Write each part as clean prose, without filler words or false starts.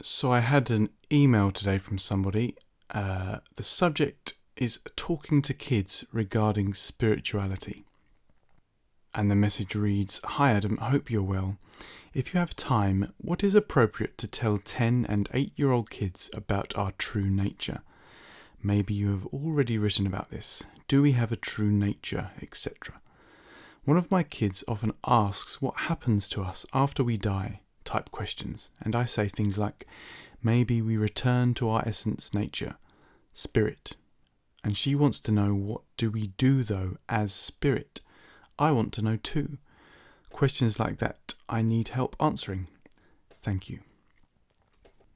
So I had an email today from somebody. The subject is talking to kids regarding spirituality. And the message reads, "Hi Adam, hope you're well. If you have time, what is appropriate to tell 10 and 8-year-old kids about our true nature? Maybe you have already written about this. Do we have a true nature, etc. One of my kids often asks what happens to us after we die type questions, and I say things like, maybe we return to our essence nature, spirit. And she wants to know, what do we do though as spirit? I want to know too. Questions like that I need help answering. Thank you."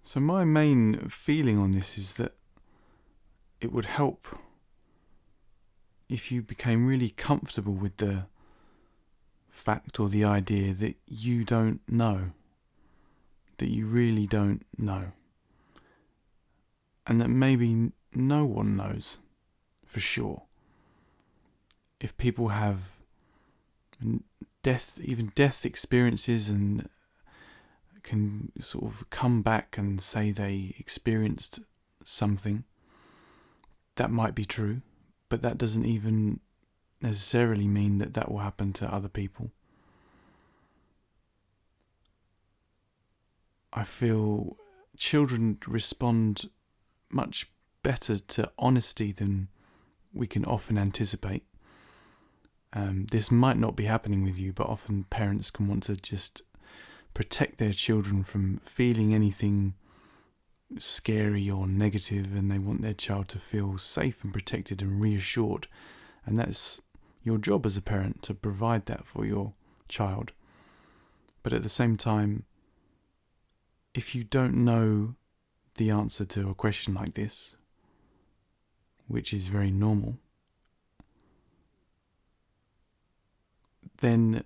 So my main feeling on this is that it would help if you became really comfortable with the fact or the idea that you don't know, that you really don't know, and that maybe no one knows for sure. If people have death experiences and can sort of come back and say they experienced something, that might be true, but that doesn't even necessarily mean that that will happen to other people. I feel children respond much better to honesty than we can often anticipate. This might not be happening with you, but often parents can want to just protect their children from feeling anything scary or negative, and they want their child to feel safe and protected and reassured. And that's your job as a parent, to provide that for your child. But at the same time, if you don't know the answer to a question like this, which is very normal, then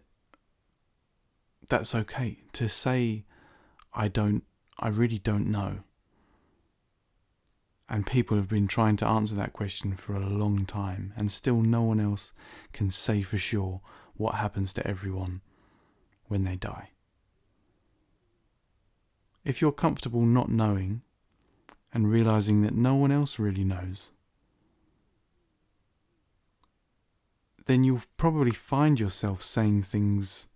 that's okay to say, I really don't know. And people have been trying to answer that question for a long time, and still no one else can say for sure what happens to everyone when they die. If you're comfortable not knowing and realizing that no one else really knows, then you'll probably find yourself saying things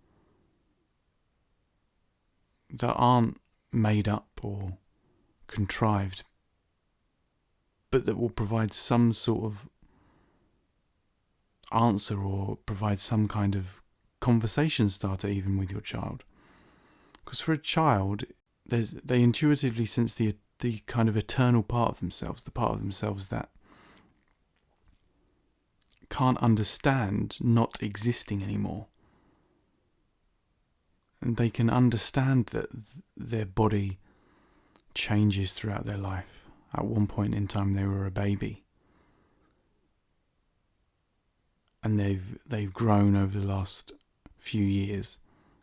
that aren't made up or contrived, but that will provide some sort of answer or provide some kind of conversation starter even with your child. Because for a child, they intuitively sense the kind of eternal part of themselves, the part of themselves that can't understand not existing anymore. And they can understand that their body changes throughout their life. At one point in time they were a baby, and they've grown over the last few years,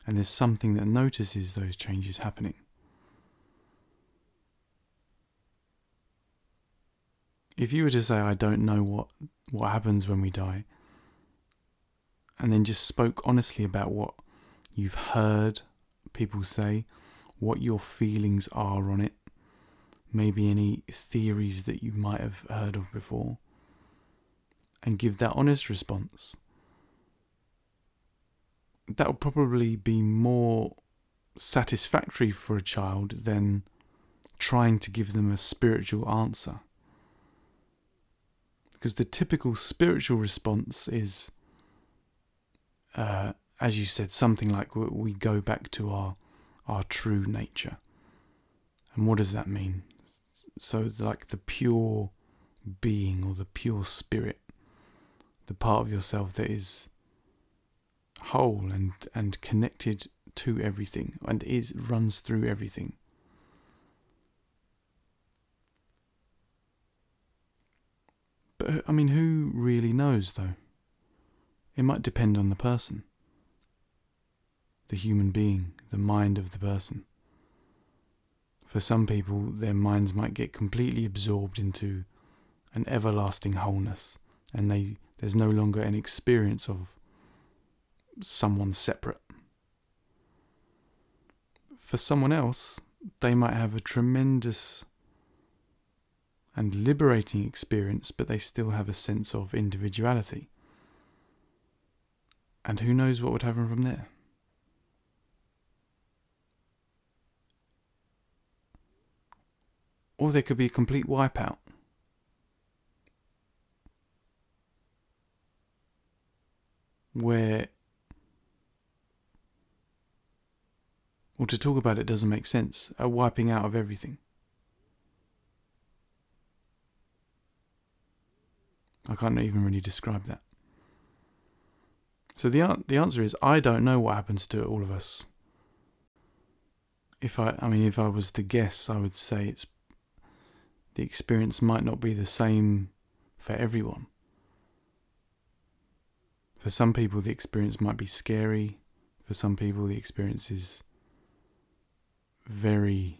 and there's something that notices those changes happening. If you were to say, I don't know what happens when we die, and then just spoke honestly about what you've heard people say, what your feelings are on it, maybe any theories that you might have heard of before, and give that honest response, that will probably be more satisfactory for a child than trying to give them a spiritual answer. Because the typical spiritual response is, as you said, something like we go back to our true nature. And what does that mean? So like the pure being or the pure spirit, the part of yourself that is whole and connected to everything and runs through everything. But I mean, who really knows though? It might depend on the person, the human being, the mind of the person. For some people, their minds might get completely absorbed into an everlasting wholeness, and there's no longer an experience of someone separate. For someone else, they might have a tremendous and liberating experience, but they still have a sense of individuality. And who knows what would happen from there? Or there could be a complete wipeout. Where, well, to talk about it doesn't make sense. A wiping out of everything. I can't even really describe that. So the answer is, I don't know what happens to all of us. If I was to guess, I would say the experience might not be the same for everyone. For some people, the experience might be scary. For some people, the experience is very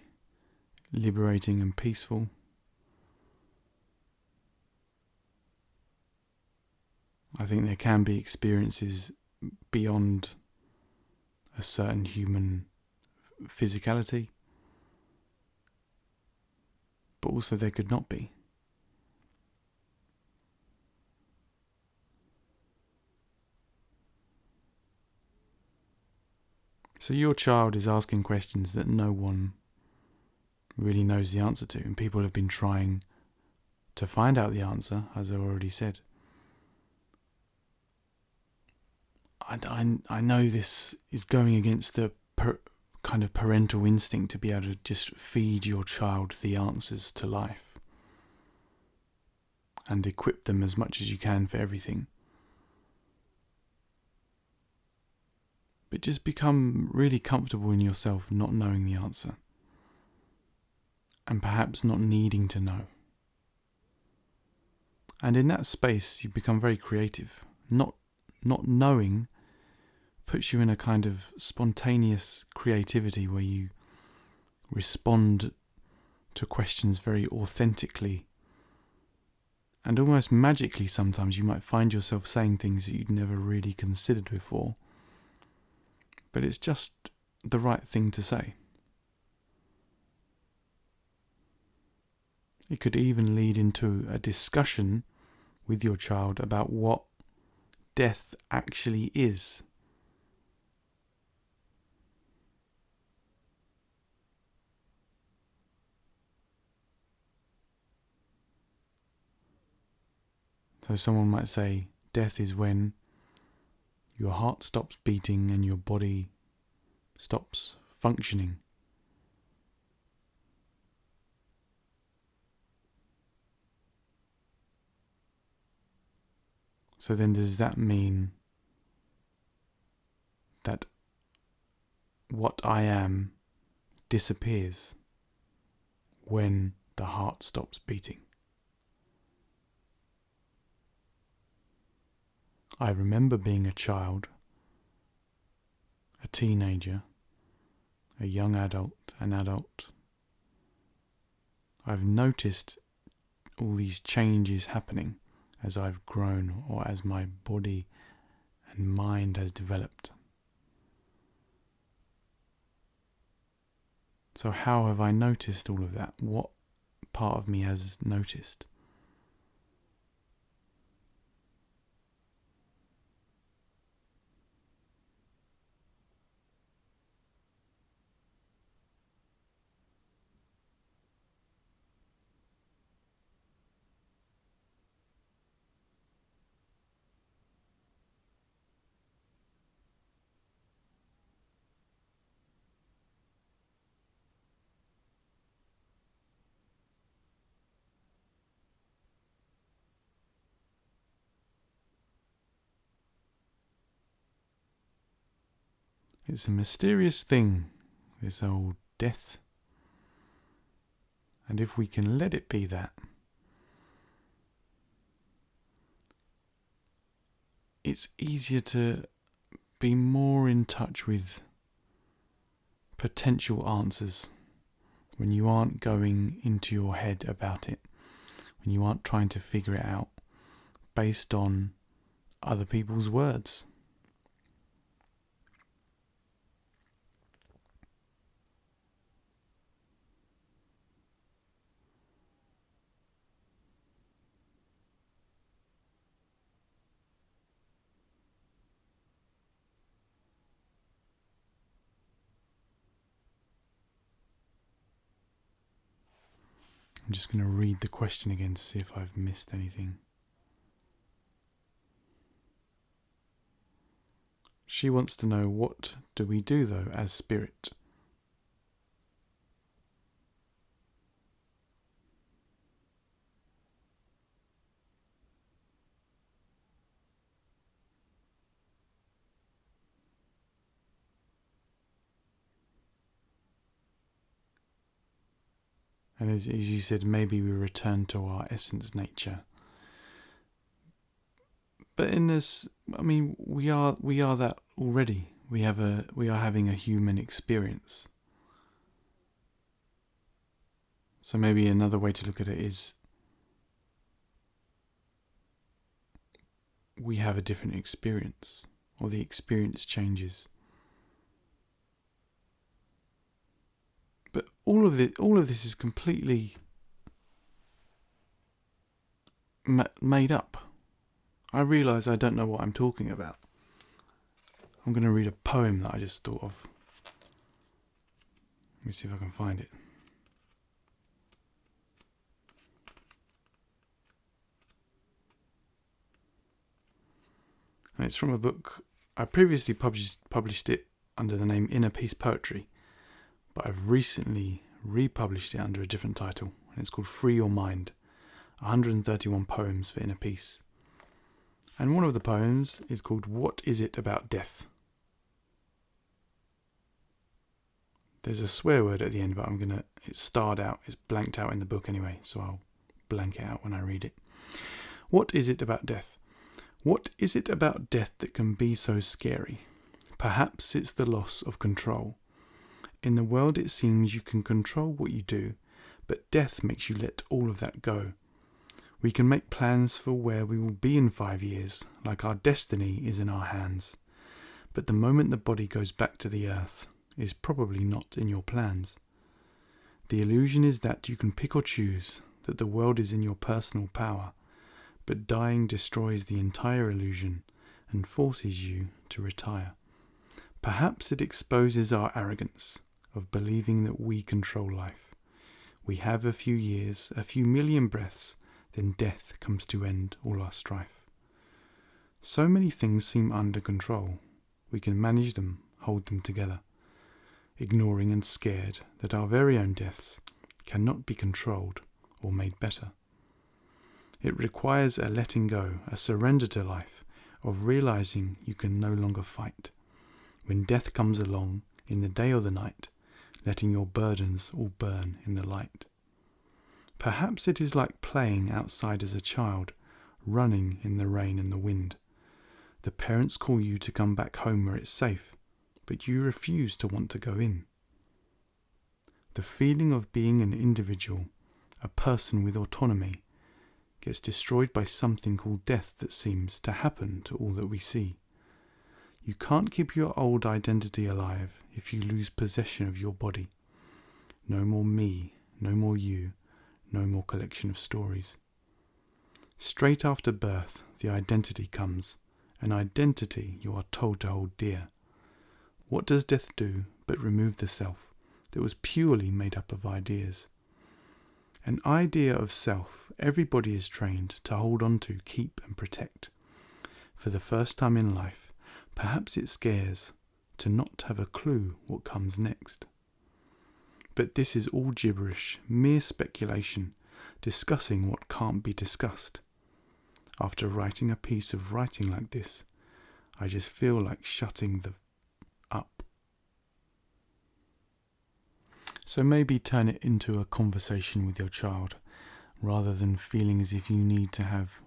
liberating and peaceful. I think there can be experiences beyond a certain human physicality, but also there could not be. So your child is asking questions that no one really knows the answer to, and people have been trying to find out the answer, as I already said. I know this is going against the kind of parental instinct to be able to just feed your child the answers to life and equip them as much as you can for everything. But just become really comfortable in yourself not knowing the answer, and perhaps not needing to know. And in that space you become very creative. Not knowing puts you in a kind of spontaneous creativity where you respond to questions very authentically. And almost magically sometimes you might find yourself saying things that you'd never really considered before. But it's just the right thing to say. It could even lead into a discussion with your child about what death actually is. So someone might say, death is when your heart stops beating and your body stops functioning. So then does that mean that what I am disappears when the heart stops beating? I remember being a child, a teenager, a young adult, an adult. I've noticed all these changes happening as I've grown or as my body and mind has developed. So how have I noticed all of that? What part of me has noticed? It's a mysterious thing, this old death. And if we can let it be that, it's easier to be more in touch with potential answers when you aren't going into your head about it, when you aren't trying to figure it out based on other people's words. I'm just going to read the question again to see if I've missed anything. She wants to know, what do we do though as spirit? And as you said, maybe we return to our essence nature. But in this, I mean, we are that already. We are having a human experience. So maybe another way to look at it is we have a different experience, or the experience changes. But all of this is completely made up. I realise I don't know what I'm talking about. I'm going to read a poem that I just thought of. Let me see if I can find it. And it's from a book. I previously published it under the name Inner Peace Poetry, but I've recently republished it under a different title, and it's called Free Your Mind, 131 Poems for Inner Peace. And one of the poems is called What Is It About Death? There's a swear word at the end, but it's starred out, it's blanked out in the book anyway, so I'll blank it out when I read it. What is it about death? What is it about death that can be so scary? Perhaps it's the loss of control. In the world it seems you can control what you do, but death makes you let all of that go. We can make plans for where we will be in 5 years, like our destiny is in our hands. But the moment the body goes back to the earth is probably not in your plans. The illusion is that you can pick or choose, that the world is in your personal power, but dying destroys the entire illusion and forces you to retire. Perhaps it exposes our arrogance of believing that we control life. We have a few years, a few million breaths, then death comes to end all our strife. So many things seem under control. We can manage them, hold them together, ignoring and scared that our very own deaths cannot be controlled or made better. It requires a letting go, a surrender to life, of realizing you can no longer fight. When death comes along, in the day or the night, letting your burdens all burn in the light. Perhaps it is like playing outside as a child, running in the rain and the wind. The parents call you to come back home where it's safe, but you refuse to want to go in. The feeling of being an individual, a person with autonomy, gets destroyed by something called death that seems to happen to all that we see. You can't keep your old identity alive if you lose possession of your body. No more me, no more you, no more collection of stories. Straight after birth, the identity comes, an identity you are told to hold dear. What does death do but remove the self that was purely made up of ideas? An idea of self everybody is trained to hold on to, keep and protect. For the first time in life, perhaps it scares to not have a clue what comes next. But this is all gibberish, mere speculation, discussing what can't be discussed. After writing a piece of writing like this, I just feel like shutting up. So maybe turn it into a conversation with your child, rather than feeling as if you need to have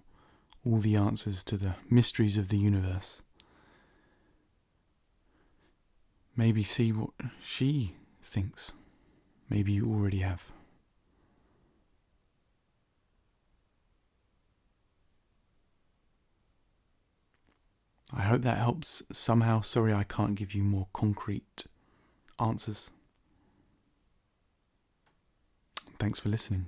all the answers to the mysteries of the universe. Maybe see what she thinks. Maybe you already have. I hope that helps somehow. Sorry I can't give you more concrete answers. Thanks for listening.